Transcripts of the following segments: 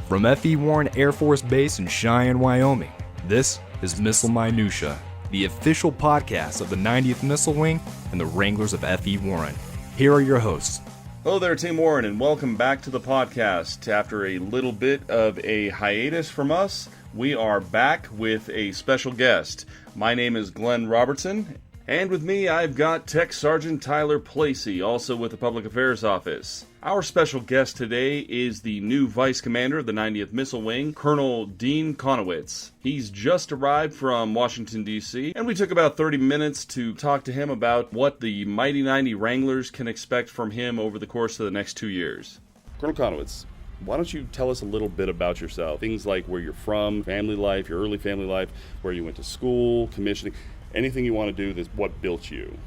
From F.E. Warren Air Force Base in Cheyenne, Wyoming, this is Missile Minutiae, the official podcast of the 90th Missile Wing and the Wranglers of F.E. Warren. Here are your hosts. Hello there, Team Warren, and welcome back to the podcast. After a little bit of a hiatus from us, we are back with a special guest. My name is Glenn Robertson, and with me I've got Tech Sergeant Tyler Placey, also with the Public Affairs Office. Our special guest today is the new Vice Commander of the 90th Missile Wing, Colonel Deane Konowicz. He's just arrived from Washington, D.C., and we took about 30 minutes to talk to him about what the Mighty 90 Wranglers can expect from him over the course of the next 2 years. Colonel Konowicz, why don't you tell us a little bit about yourself? Things like where you're from, family life, your early family life, where you went to school, commissioning, anything you want to do that's what built you.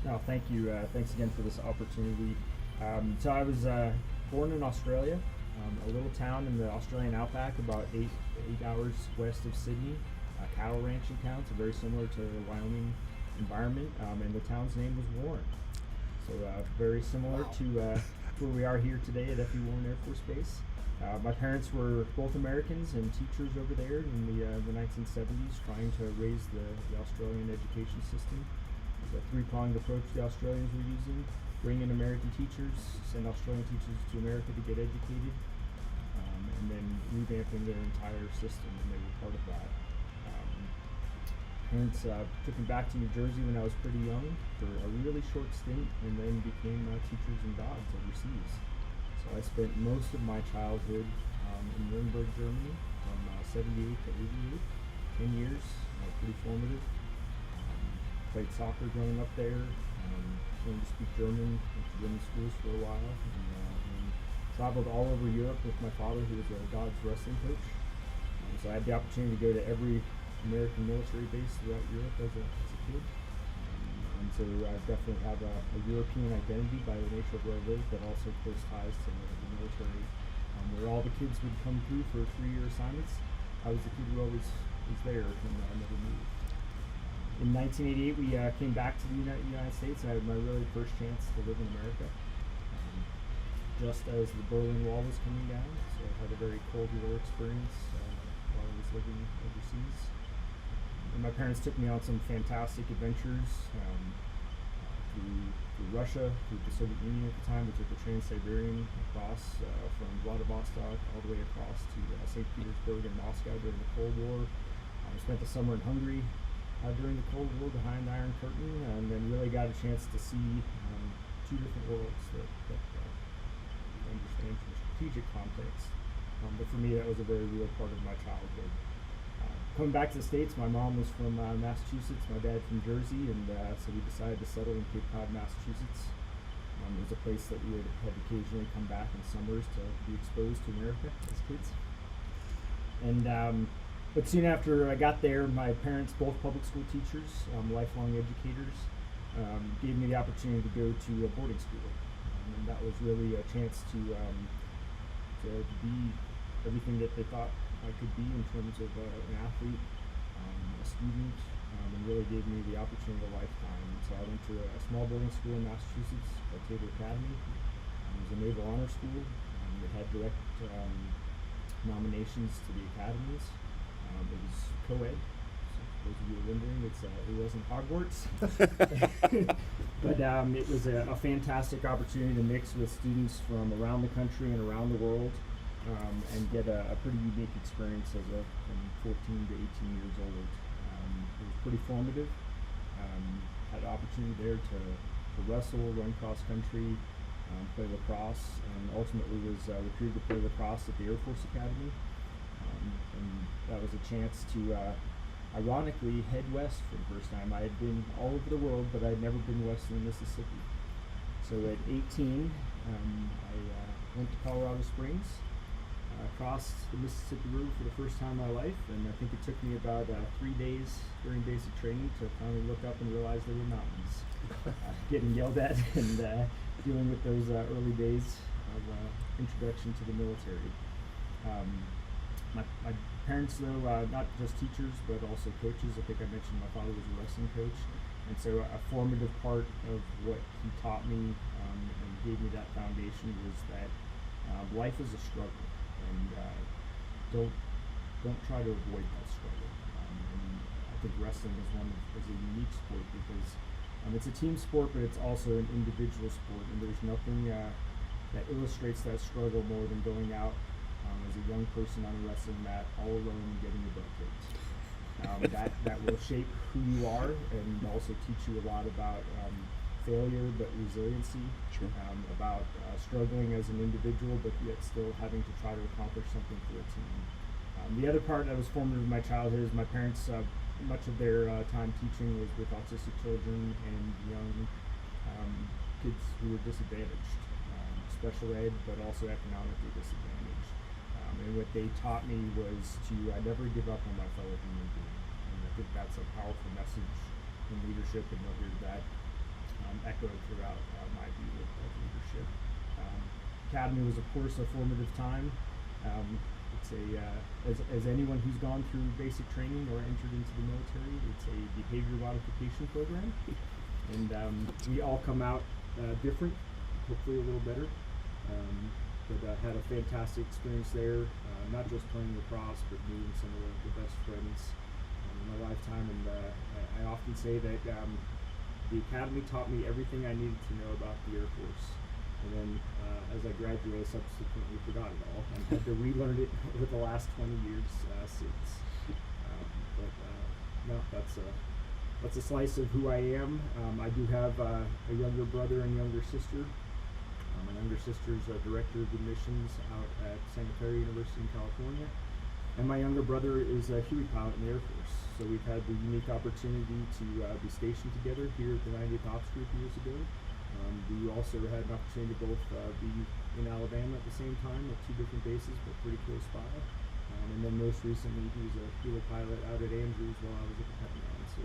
No, thank you. Thanks again for this opportunity. So I was born in Australia, a little town in the Australian outback, about eight hours west of Sydney, a cattle ranching town, so very similar to the Wyoming environment, and the town's name was Warren. So very similar to where we are here today at F.E. Warren Air Force Base. My parents were both Americans and teachers over there in the 1970s, trying to raise the Australian education system. It was a three-pronged approach the Australians were using: bring in American teachers, send Australian teachers to America to get educated, and then revamping their entire system, and they were part of that. Parents took me back to New Jersey when I was pretty young for a really short stint, and then became teachers and dogs overseas. So I spent most of my childhood in Nuremberg, Germany, from 78 to 88, 10 years, pretty formative. Played soccer growing up there, learned to speak German, went to German schools for a while, and traveled all over Europe with my father, who was a Dodge wrestling coach. So I had the opportunity to go to every American military base throughout Europe as a kid. And so I definitely have a European identity by the nature of where I live, but also close ties to the military, where all the kids would come through for 3-year assignments. I was the kid who always was there and never moved. In 1988, we came back to the United States, and I had my really first chance to live in America, just as the Berlin Wall was coming down. So I had a very Cold War experience while I was living overseas. And my parents took me on some fantastic adventures through Russia, through the Soviet Union at the time. We took the Trans-Siberian across from Vladivostok all the way across to St. Petersburg and Moscow during the Cold War. I spent the summer in Hungary during the Cold War behind the Iron Curtain, and then really got a chance to see two different worlds that understand from a strategic context. But for me, that was a very real part of my childhood. Coming back to the States, my mom was from Massachusetts, my dad from Jersey, and so we decided to settle in Cape Cod, Massachusetts. It was a place that we had occasionally come back in summers to be exposed to America as kids. And but soon after I got there, my parents, both public school teachers, lifelong educators, gave me the opportunity to go to a boarding school. And that was really a chance to be everything that they thought I could be in terms of an athlete, a student, and really gave me the opportunity of a lifetime. So I went to a small boarding school in Massachusetts called Taylor Academy. It was a naval honor school. It had direct nominations to the academies. It was co-ed. So for those of you who are wondering, it wasn't Hogwarts. But it was a fantastic opportunity to mix with students from around the country and around the world, and get a pretty unique experience from 14 to 18 years old. It was pretty formative. Had an opportunity there to wrestle, run cross country, play lacrosse, and ultimately was recruited to play lacrosse at the Air Force Academy. And that was a chance to ironically head west for the first time. I had been all over the world, but I had never been west of the Mississippi. So at 18, I went to Colorado Springs, crossed the Mississippi River for the first time in my life, and I think it took me about 3 days during basic training to finally look up and realize there were mountains. Getting yelled at and dealing with those early days of introduction to the military. My parents, though, not just teachers, but also coaches. I think I mentioned my father was a wrestling coach. And so a formative part of what he taught me and gave me that foundation was that life is a struggle. And don't try to avoid that struggle. And I think wrestling is a unique sport because it's a team sport, but it's also an individual sport, and there's nothing that illustrates that struggle more than going out as a young person on a wrestling mat all alone and getting your butt kicked. That will shape who you are and also teach you a lot about failure but resiliency, about struggling as an individual but yet still having to try to accomplish something for a team. The other part that was formative of my childhood is my parents, much of their time teaching was with autistic children and young kids who were disadvantaged, special ed but also economically disadvantaged. And what they taught me was to never give up on my fellow human being. And I think that's a powerful message in leadership, and you'll hear that echoed throughout my view of leadership. Academy was, of course, a formative time. It's as anyone who's gone through basic training or entered into the military, it's a behavior modification program. And we all come out different, hopefully a little better. But had a fantastic experience there, not just playing lacrosse, but meeting some of the best friends in my lifetime. And I often say that the academy taught me everything I needed to know about the Air Force. And then as I graduated, I subsequently forgot it all and had to relearn it over the last 20 years since. No, that's a slice of who I am. I do have a younger brother and younger sister. My younger sister's a director of admissions out at Santa Clara University in California, and my younger brother is a Huey pilot in the Air Force. So we've had the unique opportunity to be stationed together here at the 90th Ops Group years ago. We also had an opportunity to both be in Alabama at the same time at two different bases, but pretty close by. And then most recently, he was a Huey pilot out at Andrews while I was at the Pentagon. So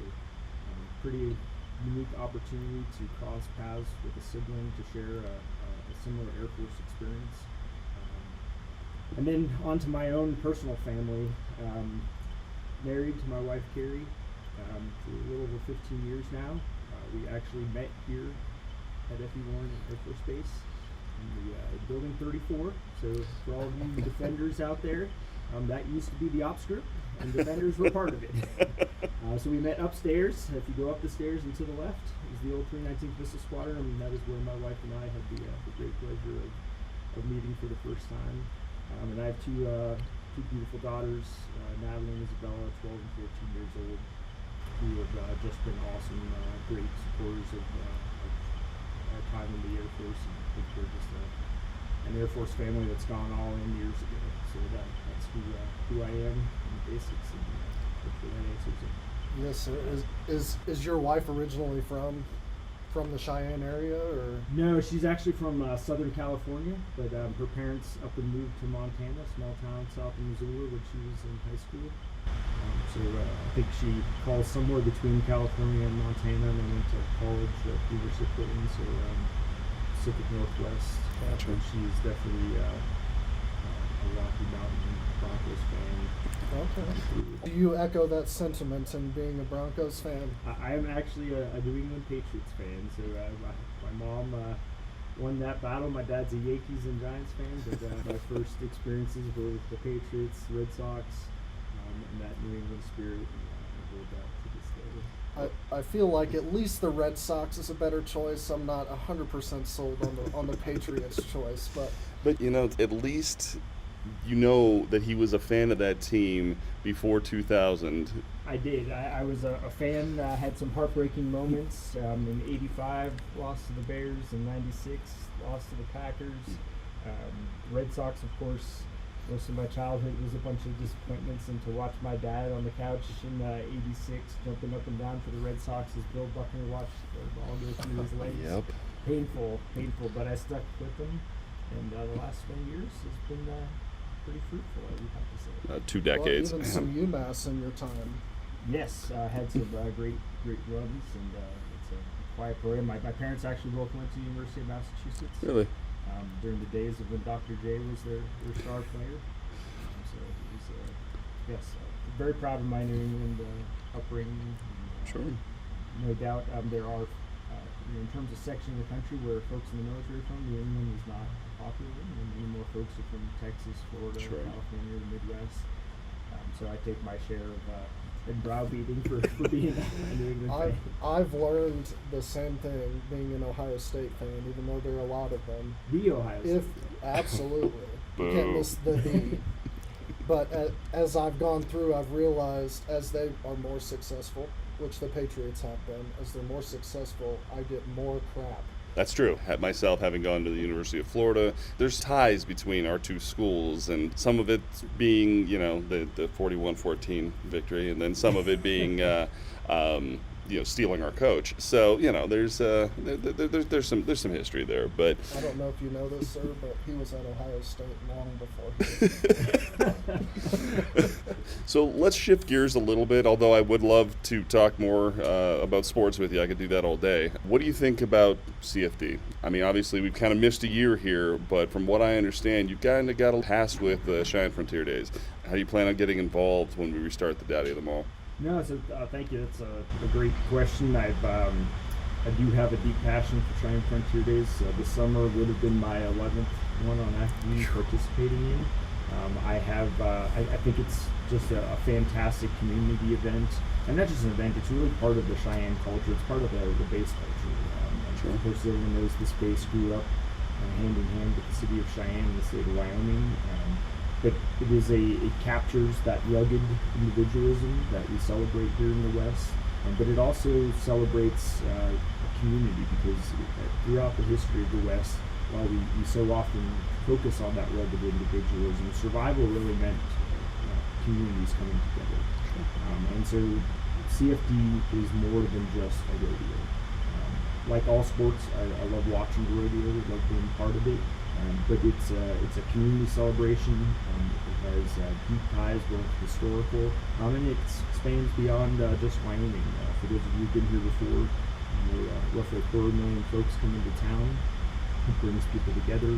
pretty unique opportunity to cross paths with a sibling to share a similar Air Force experience. And then on to my own personal family. Married to my wife Carrie for a little over 15 years now. We actually met here at F.E. Warren Air Force Base in the Building 34. So for all of you defenders out there, that used to be the ops group, and defenders were part of it. So we met upstairs. If you go up the stairs and to the left is the old 319th Missile Squadron. I mean, that is where my wife and I had the great pleasure of meeting for the first time. And I have two beautiful daughters, Natalie and Isabella, 12 and 14 years old, who have just been awesome, great supporters of our time in the Air Force. And I think we're just an Air Force family that's gone all in years ago. So that's who I am in the basics, and hopefully that answers it. Yes, sir. Is your wife originally from the Cheyenne area, or? No, she's actually from Southern California, but her parents up and moved to Montana, small town south of Missoula, when she was in high school. So I think she falls somewhere between California and Montana, and then went to college at University of Portland, so Pacific Northwest. Gotcha. She's definitely a Rocky Mountain Broncos fan. Okay. Do you echo that sentiment in being a Broncos fan? I am actually a New England Patriots fan. So my mom won that battle. My dad's a Yankees and Giants fan, but my first experiences were with the Patriots, Red Sox, and that New England spirit. I hold that to this day. I feel like at least the Red Sox is a better choice. I'm not 100% sold on the Patriots choice, but you know, at least you know that he was a fan of that team before 2000. I did. I was a fan. Had some heartbreaking moments. In '85, lost to the Bears. In '96, lost to the Packers. Red Sox, of course. Most of my childhood was a bunch of disappointments, and to watch my dad on the couch in '86 jumping up and down for the Red Sox as Bill Buckner watched the ball go through his legs. Yep. Painful, but I stuck with him, and the last 20 years has been pretty fruitful, I would have to say. 2 decades. Well, even some UMass in your time. Yes, had some great runs, and it's a quiet program. My parents actually both went to the University of Massachusetts. Really? During the days of when Dr. J was their star player. So it was, yes, very proud of my New England upbringing. And, sure. No doubt there are in terms of section of the country where folks in the military are from, New England is not popular, and many more folks are from Texas, Florida, Sure. California, the Midwest. So I take my share of browbeating for being a New England fan. I've learned the same thing being an Ohio State fan, even though there are a lot of them. The Ohio State. Absolutely, you can't miss the V. But as I've gone through, I've realized as they are more successful, which the Patriots have been, as they're more successful, I get more crap. That's true. Myself, having gone to the University of Florida, there's ties between our two schools, and some of it being, the 41-14 victory, and then some of it being, stealing our coach. So, there's some history there. But I don't know if you know this, sir, but he was at Ohio State long before he was. So let's shift gears a little bit, although I would love to talk more about sports with you. I could do that all day. What do you think about CFD? I mean, obviously, we've kind of missed a year here, but from what I understand, you've kind of got a pass with the Cheyenne Frontier Days. How do you plan on getting involved when we restart the Daddy of them All? No, so thank you. That's a great question. I do have a deep passion for Cheyenne Frontier Days. This summer would have been my 11th one on active participating in. I think it's just a fantastic community event, and not just an event. It's really part of the Cheyenne culture. It's part of the base culture. Sure. Of course, everyone knows this base grew up hand in hand with the city of Cheyenne and the state of Wyoming. But it captures that rugged individualism that we celebrate here in the West, but it also celebrates a community, because throughout the history of the West, while we so often focus on that rugged individualism, survival really meant communities coming together. And so CFD is more than just a rodeo. Like all sports, I love watching the rodeo, I love being part of it. But it's a community celebration. It has deep ties, both historical, and it expands beyond just Wyoming. For those of you who've been here before, roughly 250,000 folks come into town. It brings people together,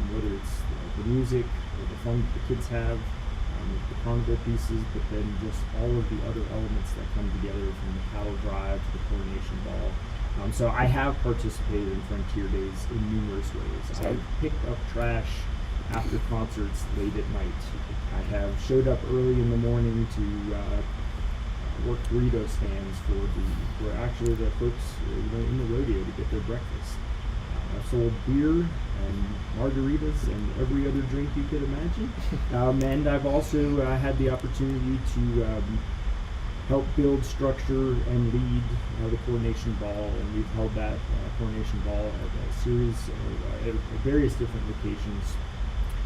whether it's the music or the fun that the kids have, the carnival pieces, but then just all of the other elements that come together, from the cattle drive to the coronation ball. So I have participated in Frontier Days in numerous ways. I've picked up trash after concerts late at night. I have showed up early in the morning to work burrito stands for actually the folks in the rodeo to get their breakfast. I've sold beer and margaritas and every other drink you could imagine. And I've also had the opportunity to help build structure and lead the coronation ball, and we've held that coronation ball at a series at various different locations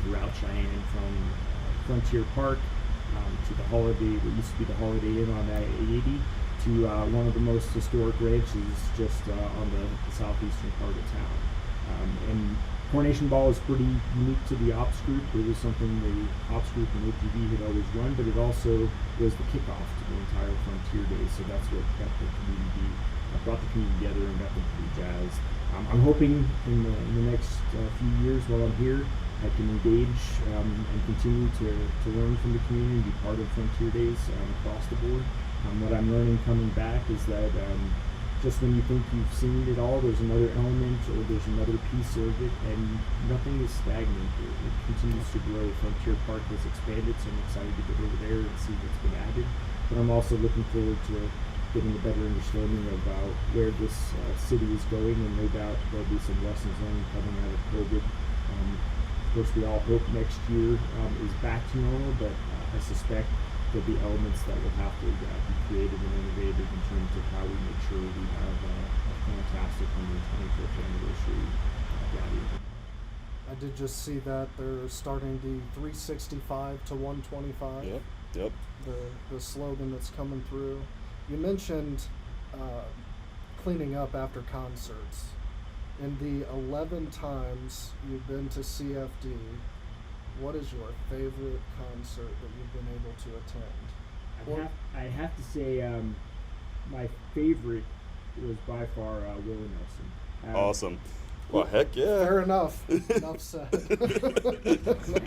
throughout Cheyenne, from Frontier Park to the Holiday, what used to be the Holiday Inn on I-80, to one of the most historic ranches just on the southeastern part of town. And Coronation Ball is pretty unique to the ops group. It was something the ops group and OPD had always run, but it also was the kickoff to the entire Frontier Days, so that's what got the community, brought the community together and got them pretty jazzed. I'm hoping in the next few years while I'm here, I can engage and continue to learn from the community and be part of Frontier Days across the board. What I'm learning coming back is that just when you think you've seen it all, there's another element or there's another piece of it, and nothing is stagnant. It continues to grow. Frontier Park has expanded, so I'm excited to get over there and see what's been added. But I'm also looking forward to getting a better understanding about where this city is going, and no doubt there'll be some lessons learned coming out of COVID. Of course, we all hope next year is back to normal, but I suspect there'll be elements that will have to be creative and innovative in terms of how we make sure we have a fantastic 125th anniversary Daddy. I did just see that they're starting the 365 to 125. Yep. The slogan that's coming through. You mentioned cleaning up after concerts. In the 11 times you've been to CFD, what is your favorite concert that you've been able to attend? I have to say my favorite was by far Willie Nelson. Awesome. Well, heck yeah. Fair enough. Enough said.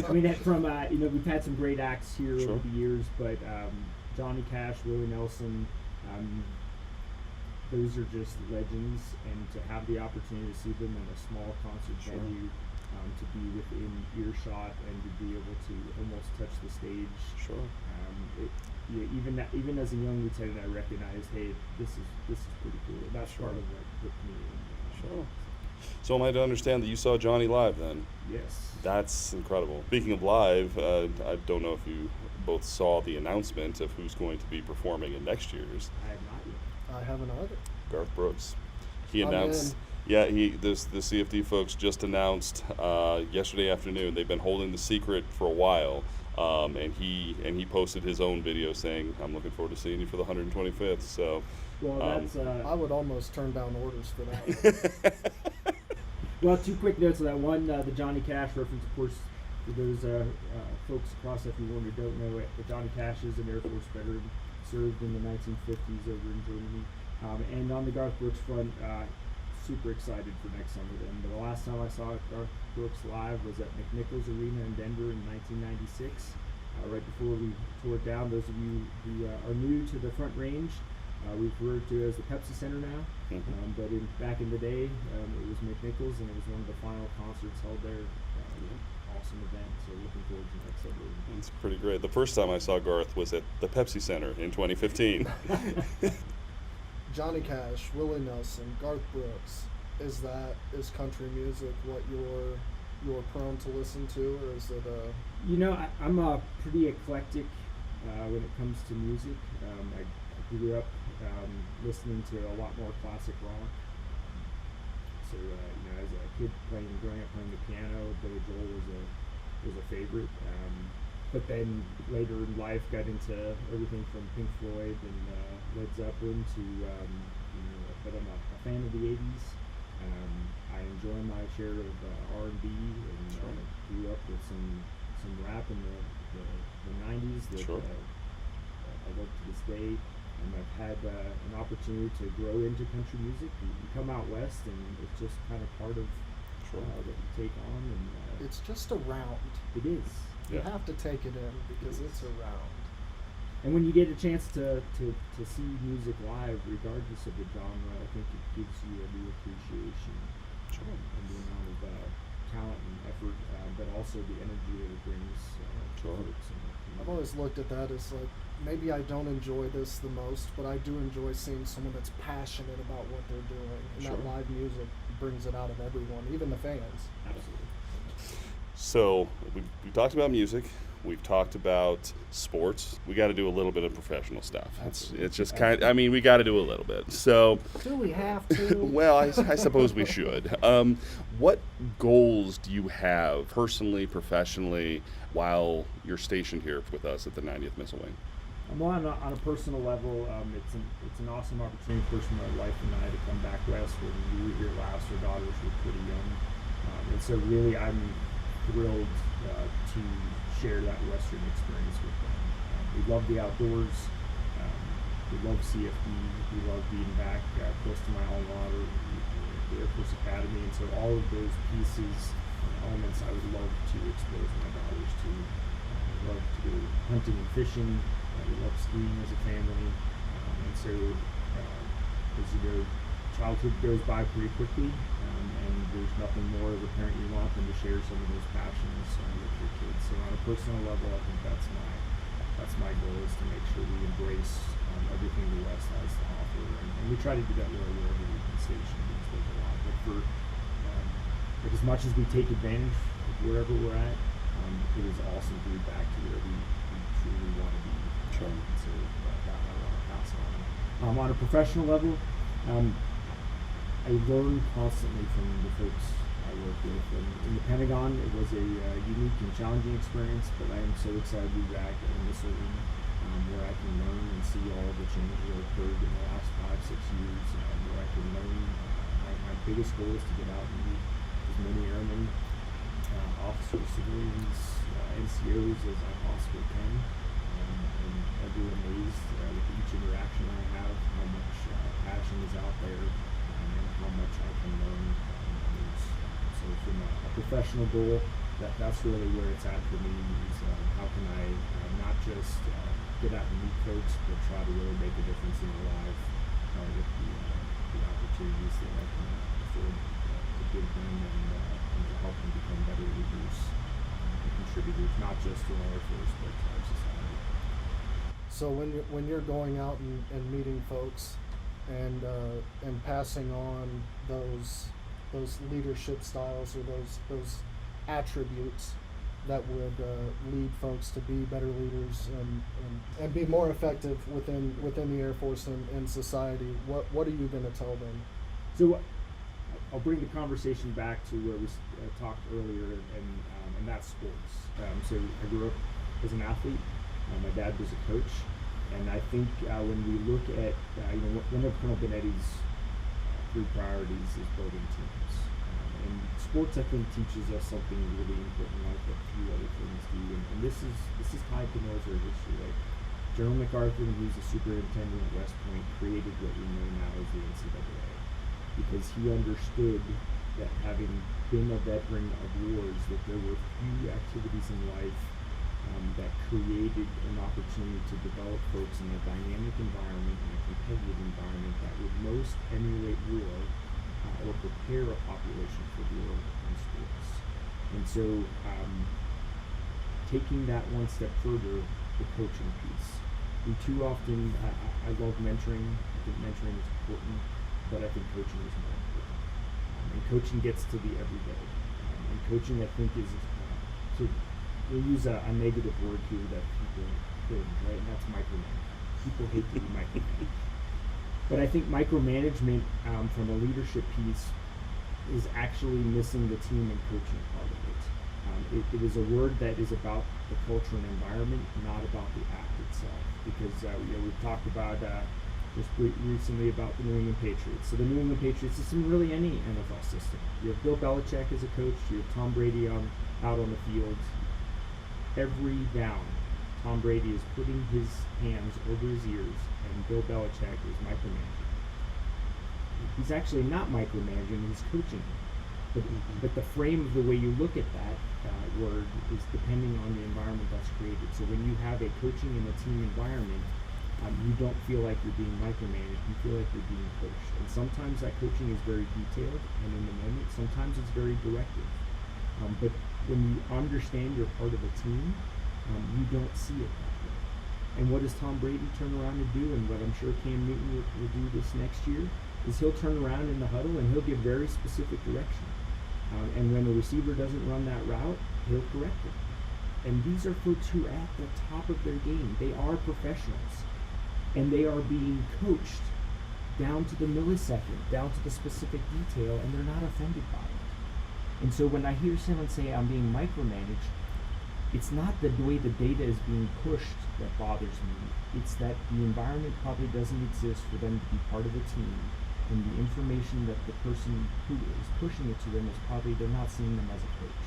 I mean, from we've had some great acts here over the years, but Johnny Cash, Willie Nelson, those are just legends, and to have the opportunity to see them in a small concert Sure. venue, to be within earshot and to be able to almost touch the stage. Sure. Even as a young lieutenant, I recognized, hey, this is pretty cool. That's Sure. part of what hooked me in. Sure. So am I to understand that you saw Johnny live then? Yes. That's incredible. Speaking of live, I don't know if you both saw the announcement of who's going to be performing in next year's. I have not yet. I haven't either. Garth Brooks. He I'm announced. in. Yeah, the CFD folks just announced yesterday afternoon. They've been holding the secret for a while, and he posted his own video saying, "I'm looking forward to seeing you for the 125th." So, Well, that's I would almost turn down orders for that. well. 2 quick notes on that. One, the Johnny Cash reference, of course. For those folks across FE1 who don't know it, Johnny Cash is an Air Force veteran, served in the 1950s over in Germany. And on the Garth Brooks front, super excited for next summer then. But the last time I saw Garth Brooks live was at McNichols Arena in Denver in 1996, right before we tore it down. Those of you who are new to the Front Range, we refer to it as the Pepsi Center now. Mhm. But back in the day, it was McNichols, and it was one of the final concerts held there. Awesome event, so looking forward to next summer. it's pretty great. The first time I saw Garth was at the Pepsi Center in 2015. Johnny Cash, Willie Nelson, Garth Brooks. Is country music what you're prone to listen to, or is it I'm pretty eclectic when it comes to music. I grew up listening to a lot more classic rock. So as a kid growing up playing the piano, Billy Joel was a favorite. But then later in life, got into everything from Pink Floyd and Led Zeppelin to but I'm a fan of the '80s. I enjoy my share of R&B, and grew up with some rap in the '90s that Sure. I love to this day. And I've had an opportunity to grow into country music. You come out west, and it's just kind of part of Sure. what you take on, and it's just around? it is. You Yeah. have to take it in because it's around. And when you get a chance to see music live, regardless of the genre, I think it gives you a new appreciation Sure. and the amount of talent and effort, but also the energy that it brings Sure. to folks. I've always looked at that as like, maybe I don't enjoy this the most, but I do enjoy seeing someone that's passionate about what they're doing. And Sure. that live music brings it out of everyone, even the fans. Absolutely. So we talked about music. We've talked about sports. We got to do a little bit of professional stuff. It's just kind. We got to do a little bit. So, Do we have to? well, I suppose we should. What goals do you have personally, professionally, while you're stationed here with us at the 90th Missile Wing? On a personal level, it's an awesome opportunity, of course, for my wife and I to come back west. When we were here last, our daughters were pretty young, and so really I'm thrilled to share that Western experience with them. We love the outdoors. We love CFD. We love being back close to my alma mater, the Air Force Academy, and so all of those pieces and elements I would love to expose my daughters to. I love to go hunting and fishing. We love skiing as a family, and so as you know, childhood goes by pretty quickly, and there's nothing more as a parent you want than to share some of those passions with your kids. So on a personal level, I think that's my goal, is to make sure we embrace everything the West has to offer, and we try to do that wherever we can station things like a lot. But as much as we take advantage of wherever we're at, it is awesome to be back to where we truly want to be. Sure. So that I want to pass on. On a professional level, I learn constantly from the folks I work with. And in the Pentagon, it was a unique and challenging experience, but I am so excited to be back in this arena, where I can learn and see all the changes that have occurred in the last 5-6 years, where I can learn. My biggest goal is to get out and meet as many airmen, officers, civilians, NCOs as I possibly can. And I'll be amazed with each interaction I have, how much passion is out there, and how much I can learn from others. So from a professional goal, that's really where it's at for me, is how can I not just get out and meet folks, but try to really make a difference in their lives with the the opportunities that I can afford to give them and to help them become better leaders and contributors, not just to our Air Force, but to our society. So when you're going out and meeting folks and passing on those leadership styles or those attributes that would lead folks to be better leaders and be more effective within the Air Force and society, what are you going to tell them? So I'll bring the conversation back to where we talked earlier, and that's sports. So I grew up as an athlete. My dad was a coach, and I think when we look at one of Colonel Benetti's 3 priorities is building teams. And sports, I think, teaches us something really important, like a few other things do. And this is tied to military history. Like General MacArthur, who's the superintendent at West Point, created what we know now as the NCAA, because he understood that, having been a veteran of wars, that there were few activities in life that created an opportunity to develop folks in a dynamic environment and a competitive environment that would most emulate war or prepare a population for war in sports. And so taking that one step further, the coaching piece. We too often, I love mentoring. I think mentoring is important, but I think coaching is more important. And coaching gets to the everyday. And coaching, I think, is we'll use a negative word here that people cringe, right? And that's micromanagement. People hate to be micromanaged. But I think micromanagement from a leadership piece is actually missing the team and coaching part of it. It is a word that is about the culture and environment, not about the act itself. Because we've talked about just recently about the New England Patriots. So the New England Patriots system, really any NFL system. You have Bill Belichick as a coach. You have Tom Brady out on the field. Every down, Tom Brady is putting his hands over his ears, and Bill Belichick is micromanaging. He's actually not micromanaging, he's coaching him. But the frame of the way you look at that word is depending on the environment that's created. So when you have a coaching and a team environment, you don't feel like you're being micromanaged, you feel like you're being coached. And sometimes that coaching is very detailed and in the moment, sometimes it's very directive. But when you understand you're part of a team, you don't see it that way. And what does Tom Brady turn around and do, and what I'm sure Cam Newton will do this next year, is he'll turn around in the huddle and he'll give very specific direction. And when the receiver doesn't run that route, he'll correct it. And these are folks who are at the top of their game. They are professionals. And they are being coached down to the millisecond, down to the specific detail, and they're not offended by it. And so when I hear someone say I'm being micromanaged, it's not the way the data is being pushed that bothers me. It's that the environment probably doesn't exist for them to be part of a team, and the information that the person who is pushing it to them is probably they're not seeing them as a coach.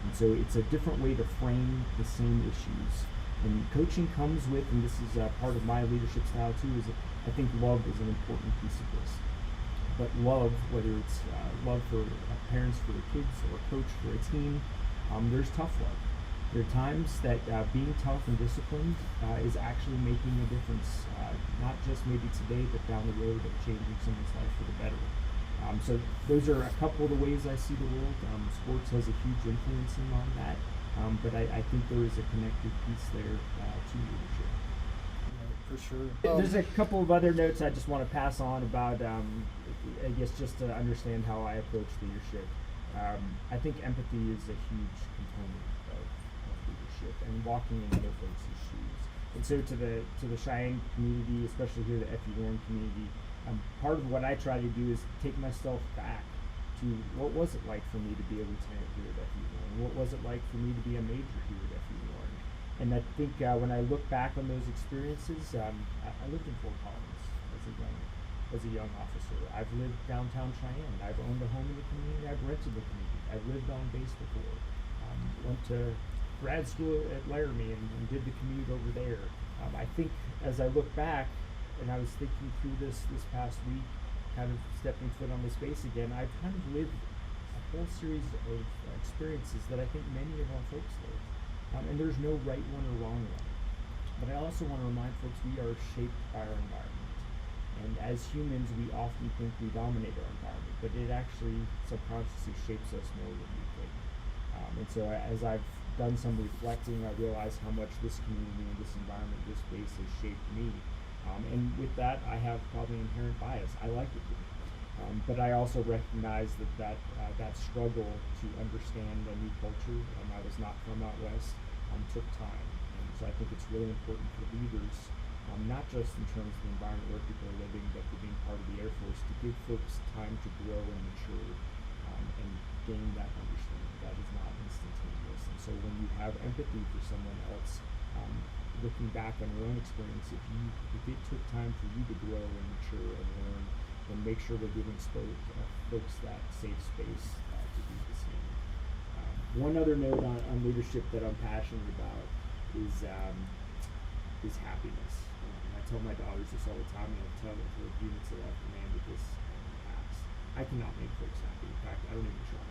And so it's a different way to frame the same issues. And coaching comes with, and this is part of my leadership style too, is that I think love is an important piece of this. But love, whether it's love for parents for their kids or a coach for a team, there's tough love. There are times that being tough and disciplined is actually making a difference, not just maybe today, but down the road of changing someone's life for the better. So those are a couple of the ways I see the world. Sports has a huge influence on that, but I think there is a connected piece there to leadership. For sure. There's a couple of other notes I just want to pass on about, I guess, just to understand how I approach leadership. I think empathy is a huge component of leadership and walking in other folks' shoes. And so to the Cheyenne community, especially here the FE Warren community, part of what I try to do is take myself back to what was it like for me to be a lieutenant here at FE Warren? What was it like for me to be a major here at FE Warren? And I think when I look back on those experiences, I lived in Fort Collins as a young officer. I've lived downtown Cheyenne. I've owned a home in the community. I've rented the community. I've lived on base before. Went to grad school at Laramie and did the commute over there. I think as I look back, and I was thinking through this past week, kind of stepping foot on this base again, I've kind of lived a whole series of experiences that I think many of our folks live. And there's no right one or wrong one. But I also want to remind folks we are shaped by our environment. And as humans, we often think we dominate our environment, but it actually subconsciously shapes us more than we think. And so as I've done some reflecting, I realize how much this community and this environment, this space has shaped me. And with that, I have probably inherent bias. I like it here. But I also recognize that struggle to understand a new culture, I was not from out west, took time. And so I think it's really important for leaders, not just in terms of the environment where people are living, but for being part of the Air Force, to give folks time to grow and mature and gain that understanding. That is not instantaneous. And so when you have empathy for someone else, looking back on your own experience, if it took time for you to grow and mature and learn, then make sure we're giving folks that safe space to do the same. One other note on leadership that I'm passionate about is happiness. And I tell my daughters this all the time, and I tell the units that I've commanded this in the past. I cannot make folks happy. In fact, I don't even try.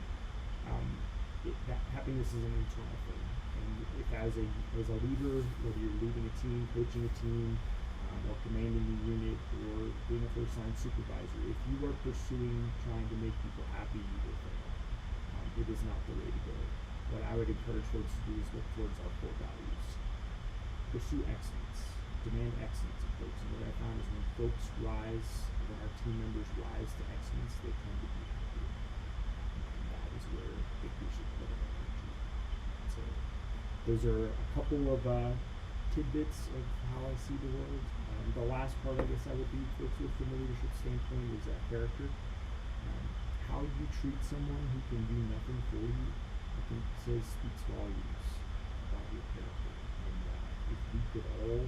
That happiness is an internal thing. And if as a leader, whether you're leading a team, coaching a team, or commanding a unit, or being a first-line supervisor, if you are pursuing trying to make people happy, you will fail. It is not the way to go. What I would encourage folks to do is look towards our core values. Pursue excellence. Demand excellence of folks. And what I found is when folks rise, when our team members rise to excellence, they tend to be happier. And that is where I think we should put our energy. So those are a couple of tidbits of how I see the world. The last part, I guess, I would be folks with from a leadership standpoint is character. How you treat someone who can do nothing for you, I think speaks volumes about your character. And if we could all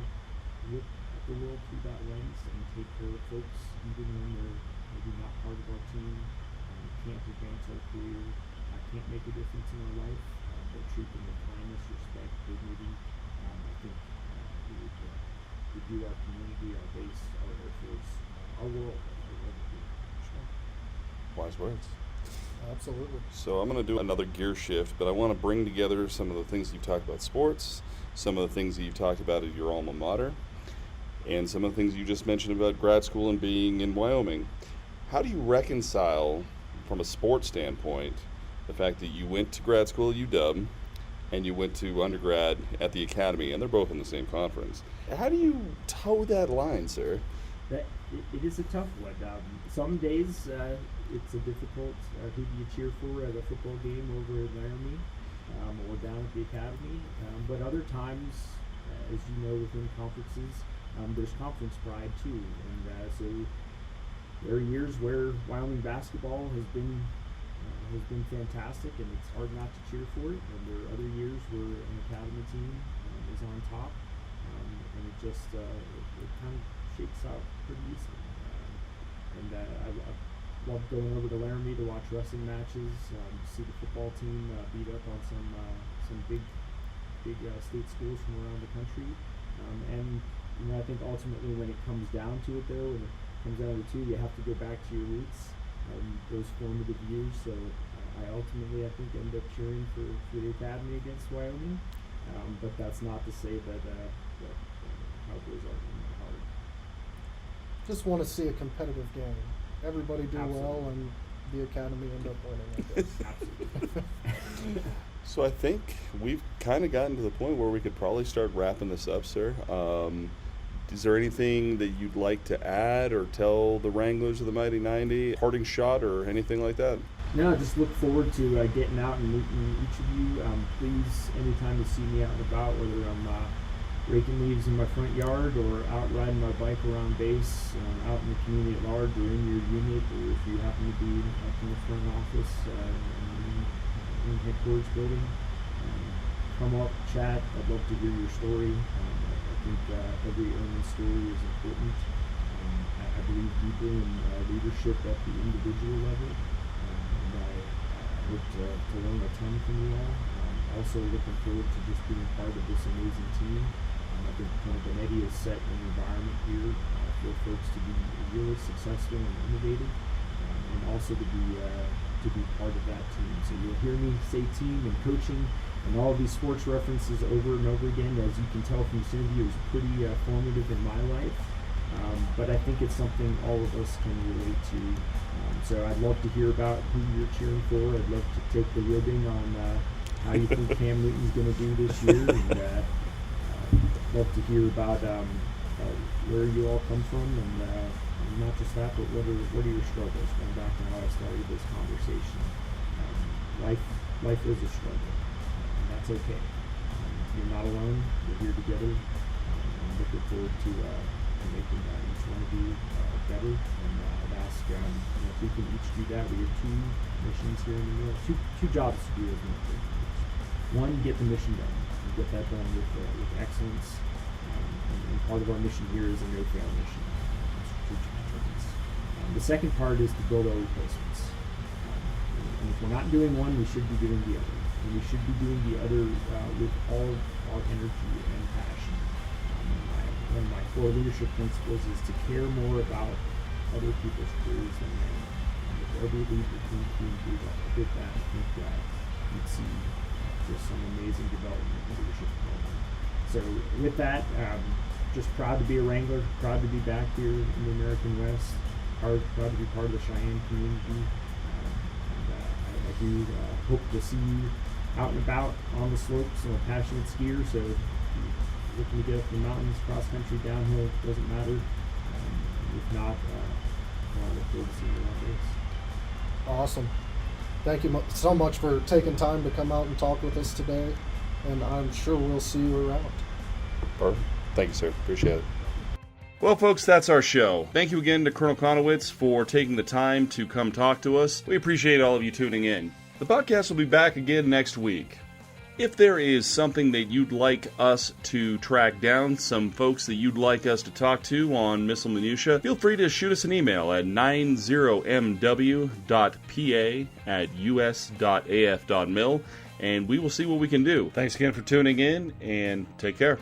look at the world through that lens and take care of folks, even when they're maybe not part of our team, can't advance our career, can't make a difference in our life, but treat them with kindness, respect, dignity, I think we would do our community, our base, our Air Force, our world. Wise words. Absolutely. So I'm going to do another gear shift, but I want to bring together some of the things you've talked about sports, some of the things that you've talked about at your alma mater, and some of the things you just mentioned about grad school and being in Wyoming. How do you reconcile, from a sports standpoint, the fact that you went to grad school at UW and you went to undergrad at the academy, and they're both in the same conference? How do you toe that line, sir? It is a tough one. Some days it's a difficult who do you cheer for at a football game over at Laramie or down at the academy. But other times, as you know, within conferences, there's conference pride too. And so there are years where Wyoming basketball has been fantastic, and it's hard not to cheer for it. And there are other years where an academy team is on top, and it just it kind of shakes out pretty easily. I love going over to Laramie to watch wrestling matches, see the football team beat up on some big state schools from around the country. And I think ultimately when it comes down to it, though, and it comes down to the two, you have to go back to your roots, those formative years. So I ultimately, I think, end up cheering for the academy against Wyoming. But that's not to say that Cowboys are in my heart. Just want to see a competitive game. Everybody do Absolutely. well, and the academy end up winning, I guess. Absolutely. So I think we've kind of gotten to the point where we could probably start wrapping this up, sir. Is there anything that you'd like to add or tell the Wranglers of the Mighty 90, parting shot or anything like that? No, just look forward to getting out and meeting each of you. Please, anytime you see me out and about, whether I'm raking leaves in my front yard or out riding my bike around base, out in the community at large or in your unit, or if you happen to be up in the front office in the headquarters building, come up, chat. I'd love to hear your story. I think every airman story is important. I believe deeply in leadership at the individual level, and I hope to learn a ton from you all. Also looking forward to just being part of this amazing team. I think Konowicz has set an environment here for folks to be really successful and innovative, and also to be part of that team. So you'll hear me say team and coaching and all of these sports references over and over again. As you can tell from this interview, it was pretty formative in my life. but I think it's something all of us can relate to. So I'd love to hear about who you're cheering for. I'd love to take the ribbing on how you think Cam Newton's going to do this year, and love to hear about where you all come from, and not just that, but what are your struggles? Going back to how I started this conversation, life is a struggle, and that's okay. You're not alone. We're here together. I'm looking forward to making each one of you better. And I'd ask if we can each do that. We have two missions here in the middle, two jobs to do as military. One, get the mission done. And get that done with excellence. And part of our mission here is a no-fail mission. Strategic deterrence. The second part is to build our replacements. And if we're not doing one, we should be doing the other. And we should be doing the other with all our energy and passion. One of my core leadership principles is to care more about other people's careers than my own. And if every leader can did that, I think that you'd see just some amazing development in leadership development. So with that, just proud to be a Wrangler, proud to be back here in the American West, proud to be part of the Cheyenne community. I do hope to see you out and about on the slopes. I'm a passionate skier, so if you're looking to get up the mountains, cross country, downhill, doesn't matter. If not, I look forward to seeing you on this. Awesome. Thank you so much for taking time to come out and talk with us today, and I'm sure we'll see you around. Perfect. Thank you, sir. Appreciate it. Well, folks, that's our show. Thank you again to Colonel Konowicz for taking the time to come talk to us. We appreciate all of you tuning in. The podcast will be back again next week. If there is something that you'd like us to track down, some folks that you'd like us to talk to on Missile Minutia, feel free to shoot us an email at 90mw.pa@us.af.mil, and we will see what we can do. Thanks again for tuning in, and take care.